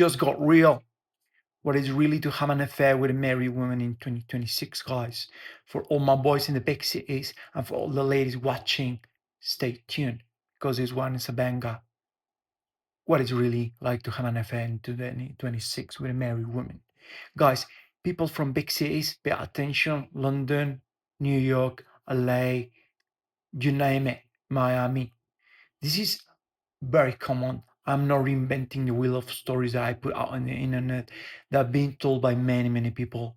just got real. What is really to have an affair with a married woman in 2026, guys? For all my boys in the big cities and for all the ladies watching, stay tuned because this one is a banger. What is really like to have an affair in 2026 with a married woman? Guys, people from big cities, pay attention. London, New York, LA, you name it, Miami. This is very common. I'm not reinventing the wheel of stories that I put out on the internet that are being told by many, many people.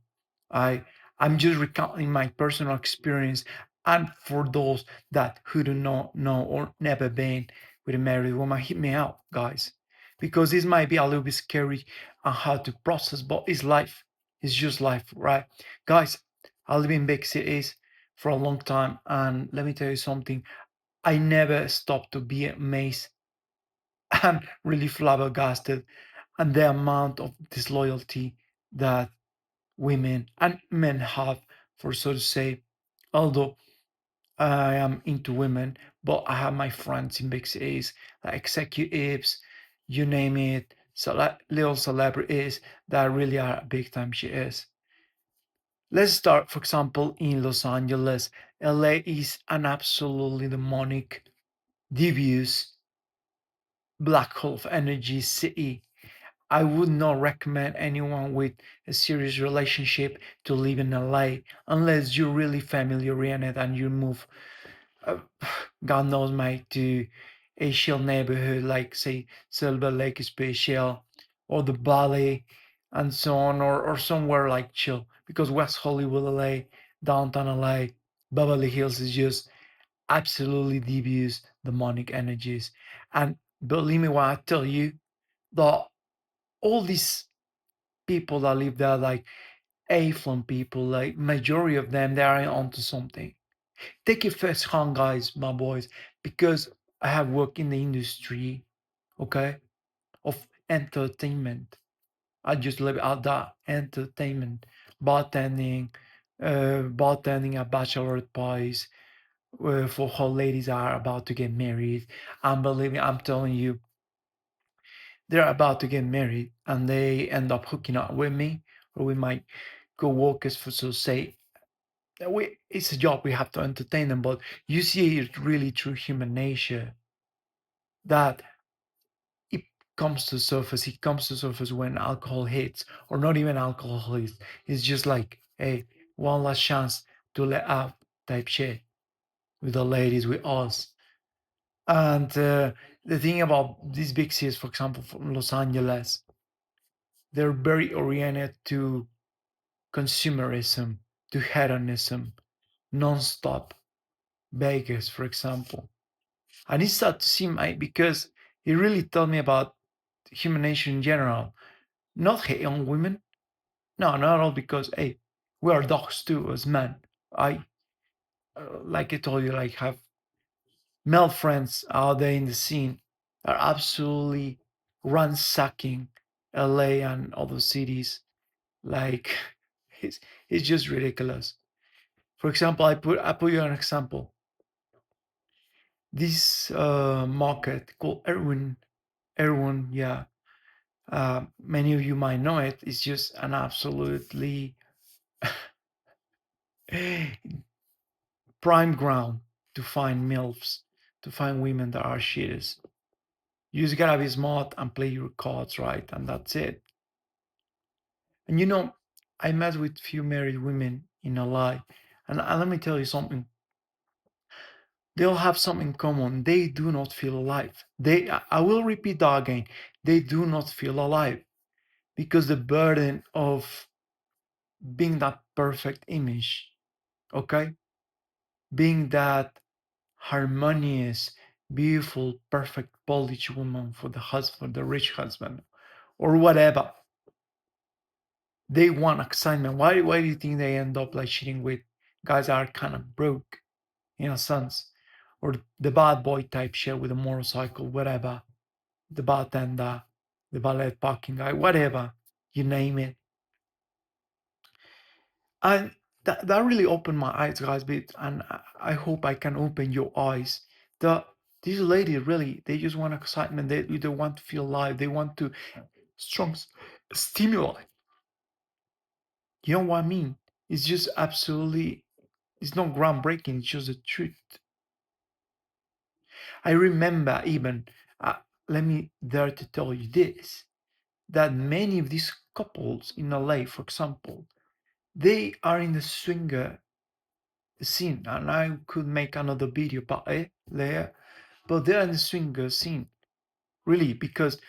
I I'm just recounting my personal experience, and for those that who do not know or never been with a married woman, hit me out, guys. Because this might be a little bit scary and hard to process, but it's life. It's just life, right? Guys, I live in big cities for a long time, and let me tell you something. I never stopped to be amazed and really flabbergasted and the amount of disloyalty that women and men have for, so to say, although I am into women, but I have my friends in big cities, like executives, you name it, little celebrities that really are big time she is. Let's start, for example, in Los Angeles. LA is an absolutely demonic, devious black hole of energy city. I would not recommend anyone with a serious relationship to live in LA unless you're really family oriented and you move, uh, God knows, mate, to a chill neighborhood like, say, Silver Lake Special or the Valley and so on, or somewhere like chill. Because West Hollywood, LA, downtown LA, Beverly Hills is just absolutely devious, demonic energies. And believe me when I tell you that all these people that live there, like affluent people, like majority of them, they are onto something. Take it first hand, guys, my boys, because I have worked in the industry, okay, of entertainment. I just live out that entertainment, bartending, bartending at bachelorette parties, for how ladies are about to get married. And believe me, I'm telling you, they're about to get married and they end up hooking up with me or with my co-workers for, so say, it's a job, we have to entertain them, but you see it really through human nature that it it comes to surface when alcohol hits, or not even alcohol hits. It's just like, hey, one last chance to let out type shit with the ladies, with us. And the thing about these big cities, for example, from Los Angeles, they're very oriented to consumerism, to hedonism, non-stop Vegas, for example. And it's sad to see, mate, because it really told me about human nature in general. Not hate on women, no, not at all, because hey, we are dogs too as men. I, like I told you, like have male friends out there in the scene are absolutely ransacking LA and other cities. Like it's it's just ridiculous. For example, I put you an example. This market called Erwin, yeah. Many of you might know it. It's just an absolutely prime ground to find MILFs, to find women that are shitters. You just gotta be smart and play your cards right, and that's it. And I met with few married women in LA, and let me tell you something. They all have something in common. They do not feel alive. I will repeat that again. They do not feel alive because the burden of being that perfect image, okay? Being that harmonious, beautiful, perfect Polish woman for the husband, the rich husband, or whatever. They want excitement. Why do you think they end up like cheating with guys that are kind of broke, in a sense? Or the bad boy type shit with a motorcycle, whatever. The bartender, the valet parking guy, whatever. You name it. And that really opened my eyes, guys, and I hope I can open your eyes. The These ladies really, they just want excitement. They want to feel alive. They want to strong stimuli. You know what I mean? It's just absolutely, it's not groundbreaking, it's just the truth. I remember even, uh, let me dare to tell you this, that many of these couples in LA, for example, they are in the swinger scene, and I could make another video about it later, but they're in the swinger scene, really, because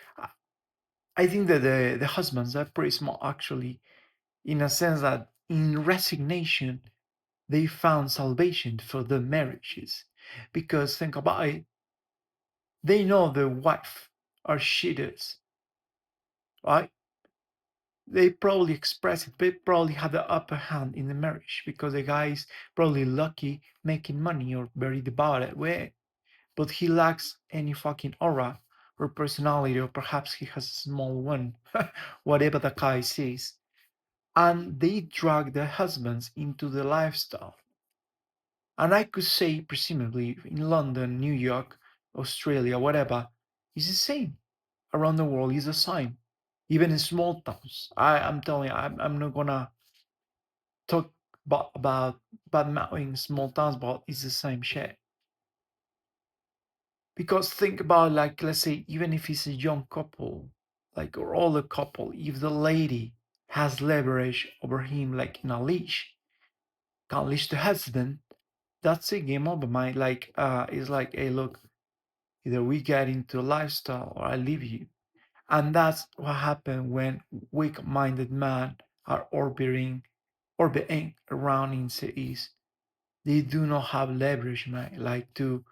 I think that the husbands are pretty smart, actually, in a sense that in resignation, they found salvation for their marriages. Because think about it, they know the wife are cheaters, right? They probably express it. They probably have the upper hand in the marriage because the guy is probably lucky making money or very devoted way, but he lacks any fucking aura or personality, or perhaps he has a small one, whatever the guy sees. And they drag their husbands into the lifestyle. And I could say, presumably, in London, New York, Australia, whatever, it's the same. Around the world is the same. Even in small towns. I'm telling you, I'm not gonna talk about bad mouthing small towns, but it's the same shit. Because think about, like, let's say, even if it's a young couple, like, or older couple, if the lady has leverage over him, like in a leash, can't leash the husband, that's a game over. My like, it's like, hey, look, either we get into a lifestyle or I leave you. And that's what happened when weak-minded men are orbiting around in cities. They do not have leverage, man, like to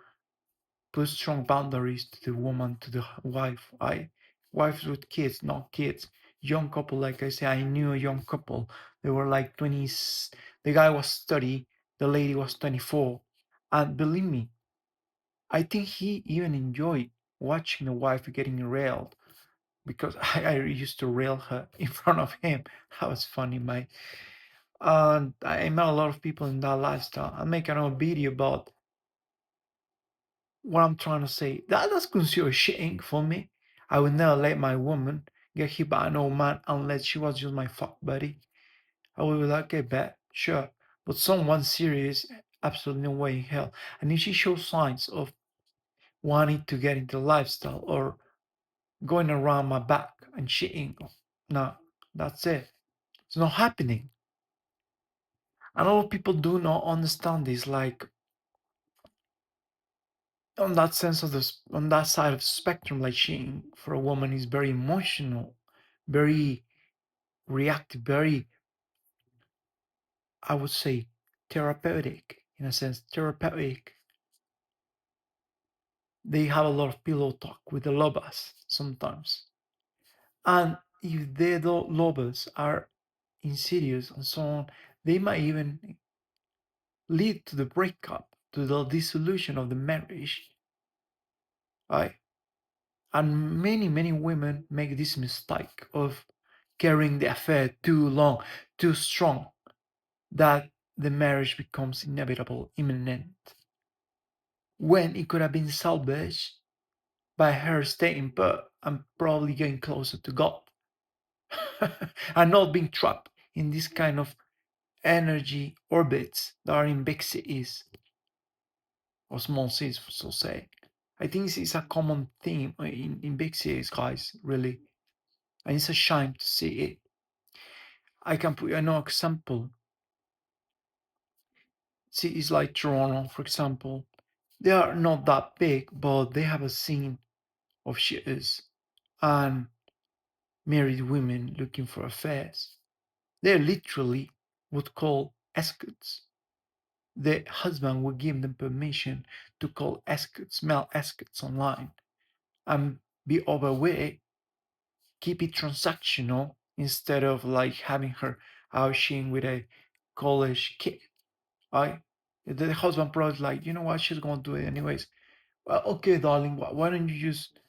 put strong boundaries to the woman, to the wife. Wives with kids, not kids. Young couple, like I say, I knew a young couple. They were like 20s. The guy was 30, the lady was 24. And believe me, I think he even enjoyed watching the wife getting railed because I used to rail her in front of him. That was funny, mate. And I met a lot of people in that lifestyle. I'm making a video about what I'm trying to say. That's considered cheating for me. I would never let my woman get hit by an old man unless she was just my fuck buddy. I would be like, okay, bet, sure. But someone serious, absolutely no way in hell. And if she shows signs of wanting to get into the lifestyle or going around my back and cheating, no, that's it. It's not happening. And a lot of people do not understand this. Like, on that sense of this, on that side of the spectrum, like cheating for a woman is very emotional, very reactive, very, I would say, therapeutic, in a sense, therapeutic. They have a lot of pillow talk with the lovers sometimes. And if the lovers are insidious and so on, they might even lead to the breakup, to the dissolution of the marriage. Right? And many women make this mistake of carrying the affair too long, too strong, that the marriage becomes inevitable, imminent, when it could have been salvaged by her staying put and probably getting closer to God and not being trapped in this kind of energy orbits that are in big cities or small cities, so say. I think this is a common theme in big cities, guys, really. And it's a shame to see it. I can put an example. Cities like Toronto, for example, they are not that big, but they have a scene of shitters and married women looking for affairs. They literally would call escorts. The husband would give them permission to call escorts, male escorts online and be over with it, keep it transactional instead of like having her out shooting with a college kid. Right? The husband probably like, you know what, she's gonna do it anyways. Well, okay, darling, why don't you just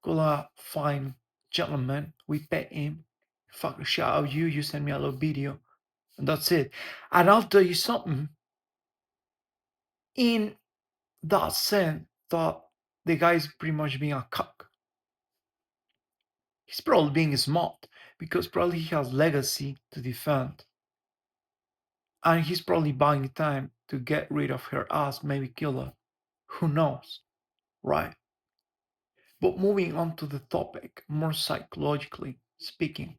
go a fine gentleman? We pay him. Fuck, shout out you. You send me a little video, and that's it. And I'll tell you something. In that sense, that the guy is pretty much being a cuck. He's probably being smart because probably he has legacy to defend. And he's probably buying time to get rid of her ass, maybe kill her. Who knows, right? But moving on to the topic, more psychologically speaking,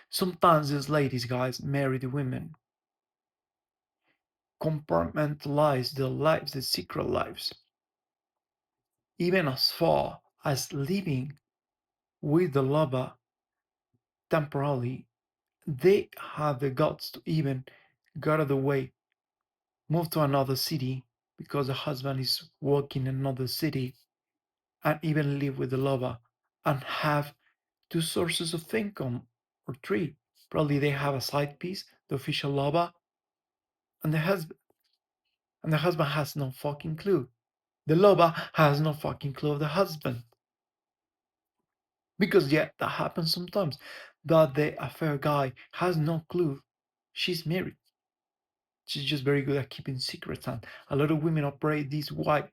sometimes these ladies, guys, marry the women, compartmentalize their lives, their secret lives, even as far as living with the lover temporarily. They have the guts to even get out of the way, move to another city because the husband is working in another city, and even live with the lover and have two sources of income or three. Probably they have a side piece, the official lover, and the husband has no fucking clue. The lover has no fucking clue of the husband. Because yeah, that happens sometimes. That the affair guy has no clue she's married. She's just very good at keeping secrets, and a lot of women operate this way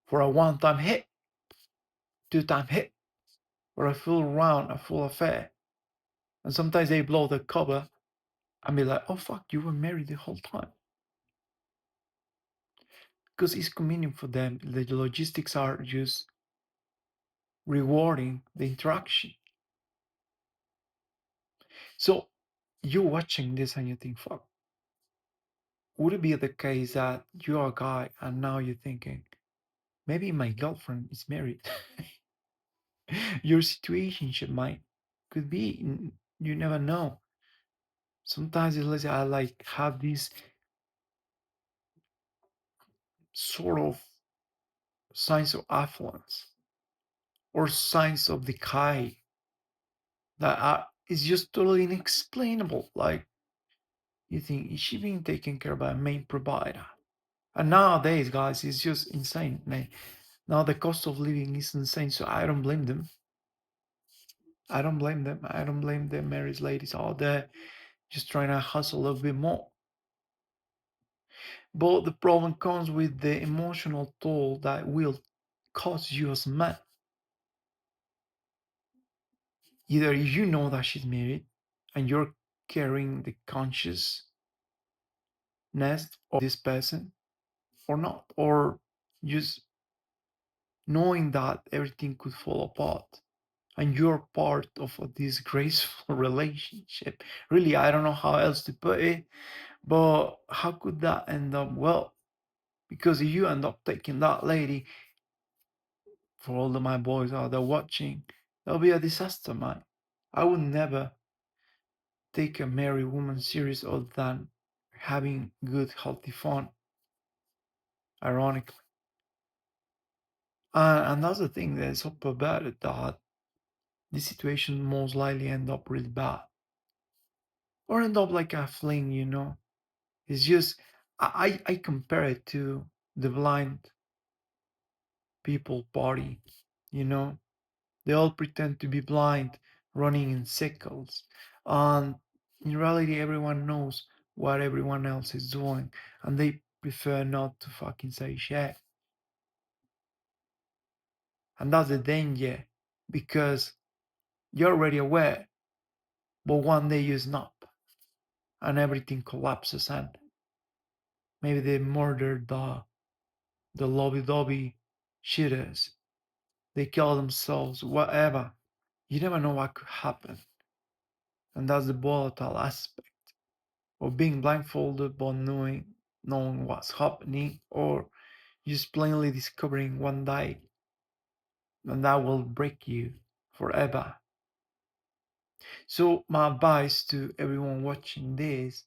for a one-time hit, two-time hit, or a full round, a full affair. And sometimes they blow the cover and be like, oh fuck, you were married the whole time. Because it's convenient for them. The logistics are just rewarding the interaction. So you're watching this and you think, fuck, would it be the case that you're a guy and now you're thinking, maybe my girlfriend is married? Your situation might could be, you never know. Sometimes it's like I like have this sort of signs of affluence or signs of decay that is just totally inexplainable. Like you think, is she being taken care by a main provider? And nowadays, guys, it's just insane. Now the cost of living is insane, so I don't blame them. I don't blame them. I don't blame the married ladies out there just trying to hustle a little bit more. But the problem comes with the emotional toll that will cause you as a man. Either you know that she's married and you're carrying the consciousness of this person or not, or just knowing that everything could fall apart and you're part of a disgraceful relationship. Really, I don't know how else to put it, but how could that end up well? Because if you end up taking that lady, for all of my boys out there watching, that'll be a disaster, man. I would never take a married woman serious other than having good, healthy fun, ironically. And that's the thing that is up about it, that this situation most likely end up really bad. Or end up like a fling, you know. It's just I compare it to the blind people party, you know. They all pretend to be blind, running in circles. And in reality everyone knows what everyone else is doing and they prefer not to fucking say shit. And that's the danger because you're already aware, but one day you snap and everything collapses and maybe they murdered the lovey-dovey shooters. They kill themselves, whatever. You never know what could happen. And that's the volatile aspect of being blindfolded but knowing what's happening, or just plainly discovering one day and that will break you forever. So my advice to everyone watching this,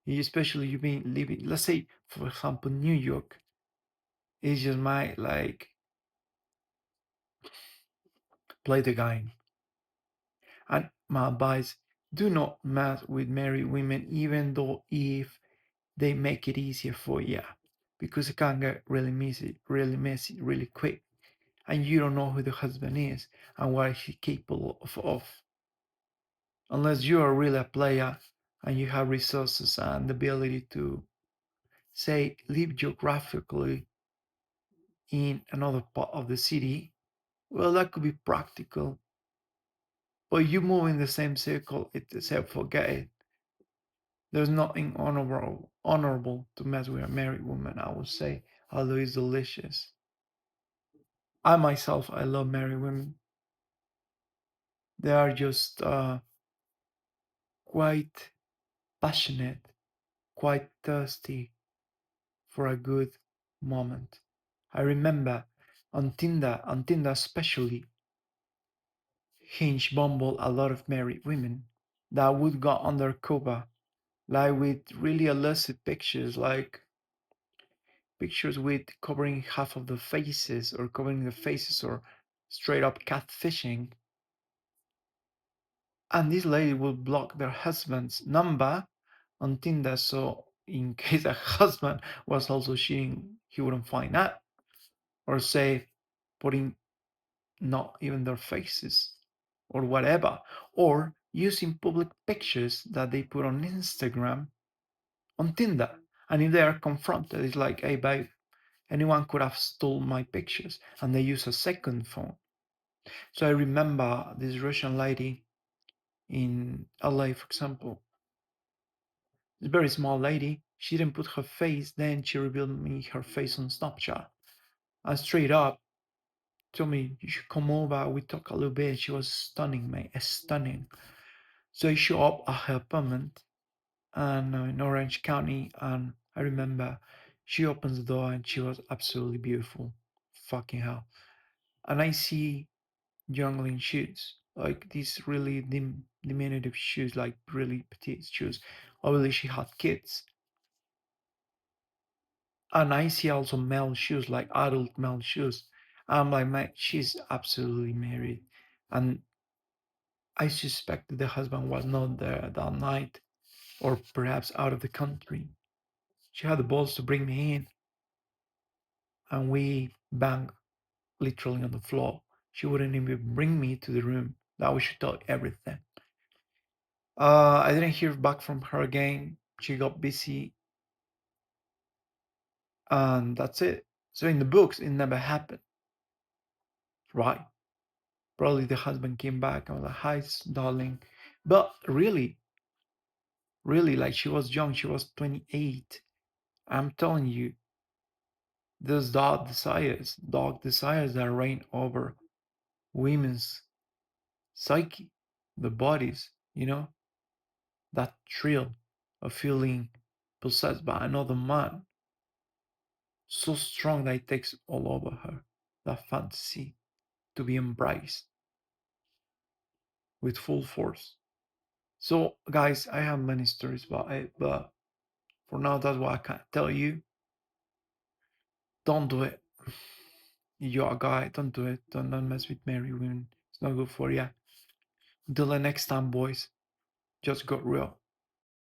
especially you being living, let's say for example New York, is just my like play the game. And my advice, do not mess with married women even though if they make it easier for you. Because it can get really messy, really quick. And you don't know who the husband is and what he's capable of. Unless you are really a player and you have resources and the ability to say live geographically in another part of the city Well, that could be practical, but you move in the same circle, it's a forget it. There's nothing honorable to mess with a married woman, I would say, although it's delicious. I myself, I love married women. They are just quite passionate, quite thirsty for a good moment. I remember on Tinder especially, Hinge, Bumble, a lot of married women that would go undercover, like with really illicit pictures, like pictures with covering half of the faces or covering the faces or straight up catfishing. And this lady would block their husband's number on Tinder so in case a husband was also cheating, he wouldn't find out. Or say putting not even their faces or whatever. Or using public pictures that they put on Instagram on Tinder. And if they are confronted, it's like, hey babe, anyone could have stole my pictures. And they use a second phone. So I remember this Russian lady in LA, for example, this very small lady. She didn't put her face, then she revealed me her face on Snapchat. And straight up told me, you should come over. We talk a little bit. She was stunning, mate, stunning. So I show up at her apartment and in Orange County, and I remember she opens the door and she was absolutely beautiful. Fucking hell. And I see youngling shoes, like these really diminutive shoes, like really petite shoes. Obviously, she had kids. And I see also male shoes, like adult male shoes. I'm like, man, she's absolutely married. And I suspect that the husband was not there that night, or perhaps out of the country. She had the balls to bring me in, and we banged literally on the floor. She wouldn't even bring me to the room. That we should tell everything. I didn't hear back from her again. She got busy, and that's it. So in the books, it never happened, right? Probably the husband came back and was like, "Hi, darling," but really, like she was young. She was 28. I'm telling you, those dark desires that reign over women's psyche, the bodies, that thrill of feeling possessed by another man, so strong that it takes all over her, that fantasy to be embraced with full force. So, guys, I have many stories about it, but for now, that's what I can tell you. Don't do it. If you're a guy, don't do it. Don't mess with married women. It's not good for you. Until the next time, boys, just got real.